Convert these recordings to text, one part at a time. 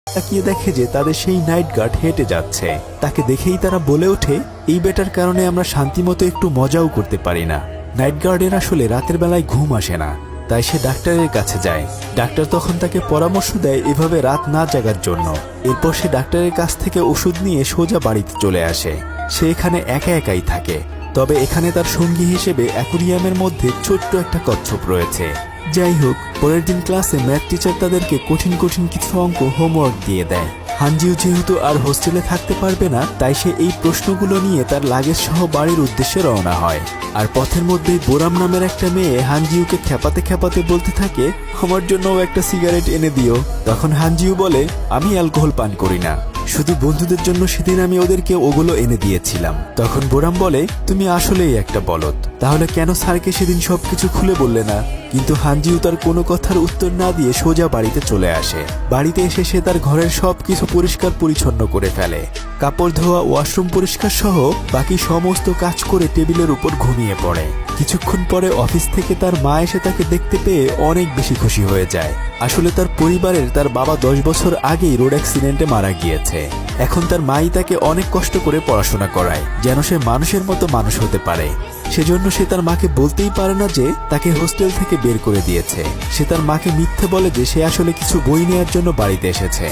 তাকিয়ে দেখে যে তাদের সেই নাইট গার্ড হেঁটে যাচ্ছে। তাকে দেখেই তারা বলে ওঠে, এই বেটার কারণে আমরা শান্তিমতো একটু মজাও করতে পারি না। নাইট গার্ডের আসলে রাতের বেলায় ঘুম আসে না, তাই সে ডাক্তারের কাছে যায়। ডাক্তার তখন তাকে পরামর্শ দেয় এভাবে রাত না জাগার জন্য। এরপর সে ডাক্তারের কাছ থেকে ওষুধ নিয়ে সোজা বাড়িতে চলে আসে। সে এখানে একা একাই থাকে, তবে এখানে তার সঙ্গী হিসেবে অ্যাকুরিয়ামের মধ্যে ছোট্ট একটা কচ্ছপ রয়েছে। যাই হোক, পরের দিন ক্লাসে ম্যাথ টিচার তাদেরকে কঠিন কঠিন কিছু অঙ্ক হোমওয়ার্ক দিয়ে দেয়। হানজিও যেহেতু আর হোস্টেলে থাকতে পারবে না, তাই সে এই প্রশ্নগুলো নিয়ে তার লাগেজ সহ বাড়ির উদ্দেশ্যে রওনা হয়। আর পথের মধ্যেই বোরাম নামের একটা মেয়ে হানজিউকে খেপাতে খেপাতে বলতে থাকে, আমার জন্যও একটা সিগারেট এনে দিও। তখন হানজিউ বলে, আমি অ্যালকোহল পান করি না, শুধু বন্ধুদের জন্য সেদিন আমি ওদেরকে ওগুলো এনে দিয়েছিলাম। তখন বোরাম বলে, তুমি আসলেই একটা বলদ, তাহলে কেন স্যারকে সেদিন সবকিছু খুলে বললে না? কিন্তু হানজিউ তার কোনো কথার উত্তর না দিয়ে সোজা বাড়িতে চলে আসে। বাড়িতে এসে সে তার ঘরের সবকিছু পরিষ্কার পরিচ্ছন্ন করে ফেলে। কাপড় ধোয়া, ওয়াশরুম পরিষ্কার সহ বাকি সমস্ত কাজ করে টেবিলের উপর ঘুমিয়ে পড়ে। কিছুক্ষণ পরে অফিস থেকে তার মা এসে তাকে দেখতে পেয়ে অনেক বেশি খুশি হয়ে যায়। আসলে তার পরিবারের তার বাবা 10 বছর আগেই রোড অ্যাক্সিডেন্টে মারা গিয়েছে। এখন তার মাই তাকে অনেক কষ্ট করে পড়াশোনা করায়, যেন সে মানুষের মতো মানুষ হতে পারে। সেজন্য সে তার মাকে বলতেই পারে না যে তাকে হোস্টেল থেকে বের করে দিয়েছে। সে তার মাকে মিথ্যে বলে যে সে আসলে কিছু বই নেওয়ার জন্য বাড়িতে এসেছে।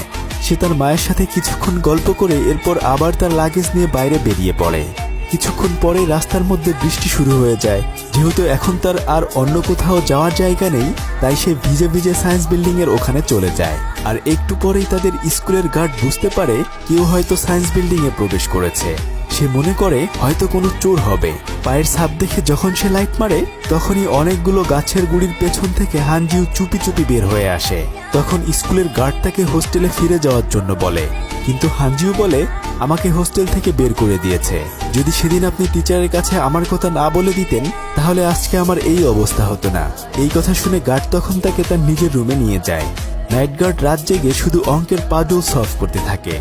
সে তার মায়ের সাথে কিছুক্ষণ গল্প করে এরপর আবার তার লাগেজ নিয়ে বাইরে বেরিয়ে পড়ে। কিছুক্ষণ পরে রাস্তার মধ্যে বৃষ্টি শুরু হয়ে যায়। যেহেতু এখন তার আর অন্য কোথাও যাওয়ার জায়গা নেই, তাই সে ভিজে ভিজে সায়েন্স বিল্ডিং এর ওখানে চলে যায়। আর একটু পরেই তাদের স্কুলের গার্ড বুঝতে পারে কেউ হয়তো সায়েন্স বিল্ডিং এ প্রবেশ করেছে। সে মনে করে হয়তো কোনো চোর হবে। পায়ের ছাপ দেখে যখন সে লাইট মারে, তখনই অনেকগুলো গাছের গুড়ির পেছন থেকে হানজিউ চুপি চুপি বের হয়ে আসে। তখন স্কুলের গার্ড তাকে হোস্টেলে ফিরে যাওয়ার জন্য বলে, কিন্তু হানজিউ বলে, আমাকে হোস্টেল থেকে বের করে দিয়েছে। যদি সেদিন আপনি টিচারের কাছে আমার কথা না বলে দিতেন, তাহলে আজকে আমার এই অবস্থা হতো না। এই কথা শুনে গার্ড তখন তাকে তার নিজের রুমে নিয়ে যায়। নাইট গার্ড রাত জেগে শুধু অঙ্কের পাজল সলভ করতে থাকে।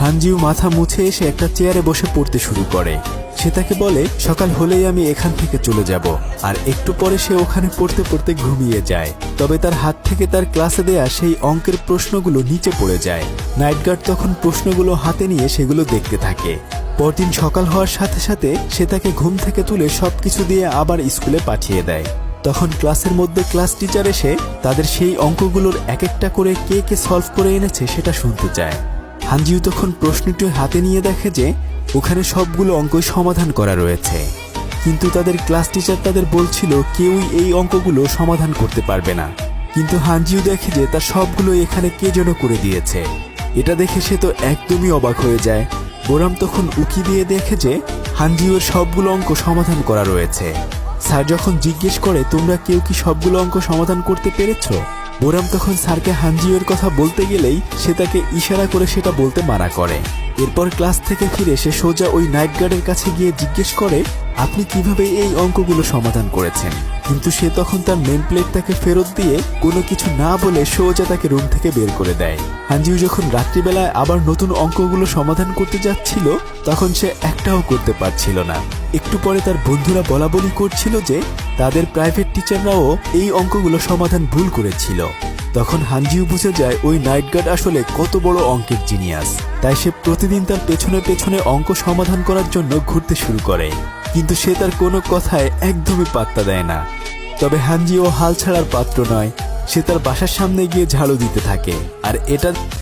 হানজিউ মাথা মুছে এসে একটা চেয়ারে বসে পড়তে শুরু করে। সে তাকে বলে, সকাল হলেই আমি এখান থেকে চলে যাব। আর একটু পরে সে ওখানে পড়তে পড়তে ঘুমিয়ে যায়। তবে তার হাত থেকে তার ক্লাসে দেয়া সেই অঙ্কের প্রশ্নগুলো নিচে পড়ে যায়। নাইট গার্ড তখন প্রশ্নগুলো হাতে নিয়ে সেগুলো দেখতে থাকে। পরদিন সকাল হওয়ার সাথে সাথে সে তাকে ঘুম থেকে তুলে সবকিছু দিয়ে আবার স্কুলে পাঠিয়ে দেয়। তখন ক্লাসের মধ্যে ক্লাস টিচার এসে তাদের সেই অঙ্কগুলোর এক একটা করে কে কে সলভ করে এনেছে সেটা শুনতে চায়। হানজিউ তখন প্রশ্নটি হাতে নিয়ে দেখে যে ওখানে সবগুলো অঙ্কই সমাধান করা রয়েছে, কিন্তু তাদের ক্লাস টিচার তাদের বলছিল কেউই এই অঙ্কগুলো সমাধান করতে পারবে না। কিন্তু হানজিউ দেখে যে তার সবগুলো এখানে কে যেন করে দিয়েছে। এটা দেখে সে তো একদমই অবাক হয়ে যায়। বোরাম তখন উকি দিয়ে দেখে যে হানজিউর সবগুলো অঙ্ক সমাধান করা রয়েছে। স্যার যখন জিজ্ঞেস করে, তোমরা কেউ কি সবগুলো অঙ্ক সমাধান করতে পেরেছো? বোরাম তখন স্যারকে হানজিউর কথা বলতে গেলেই সে তাকে ইশারা করে সেটা বলতে মানা করে। এরপর ক্লাস থেকে ফিরে সে সোজা ওই নাইট গার্ডের কাছে গিয়ে জিজ্ঞেস করে, আপনি কিভাবে এই অঙ্কগুলো সমাধান করেছেন? কিন্তু সে তখন তার নেম প্লেট তাকে ফেরত দিয়ে কোনো কিছু না বলে সোজা তাকে রুম থেকে বের করে দেয়। হানজিউ যখন রাত্রিবেলায় আবার নতুন অঙ্কগুলো সমাধান করতে যাচ্ছিল, তখন সে একটাও করতে পারছিল না। একটু পরে তার বন্ধুরা বলাবলি করছিল যে তাদের প্রাইভেট টিচাররাও এই অঙ্কগুলো সমাধান ভুল করেছিল। তখন হানজিউ বুঝে যায় ওই নাইট গার্ড আসলে কত বড় অঙ্কের জিনিয়াস। তাই সে প্রতিদিন তার পেছনে পেছনে অঙ্ক সমাধান করার জন্য ঘুরতে শুরু করে, কিন্তু সে তার কোনো কথায় একদমই পাত্তা দেয় না। তবে হানজিও হাল ছাড়ার পাত্র নয়। সে তার বাসার সামনে গিয়ে ঝাড়ু দিতে থাকে। আর এটা